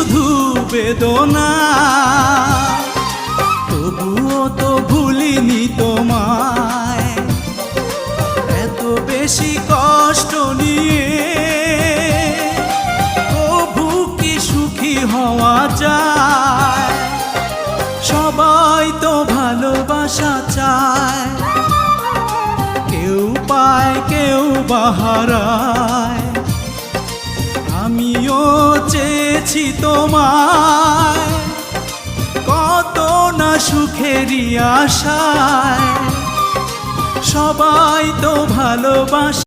শুধু বেদনা, তবুও তো ভুলিনি তোমায়। এত বেশি কষ্ট নিয়ে তবু কি সুখী হওয়া যায়? সবাই তো ভালোবাসা চায়, কেউ পায় কেউ বাহারায়। আমিও চেয়েছি তোমায় কত না সুখেরই আশায়। সবাই তো ভালোবাসে।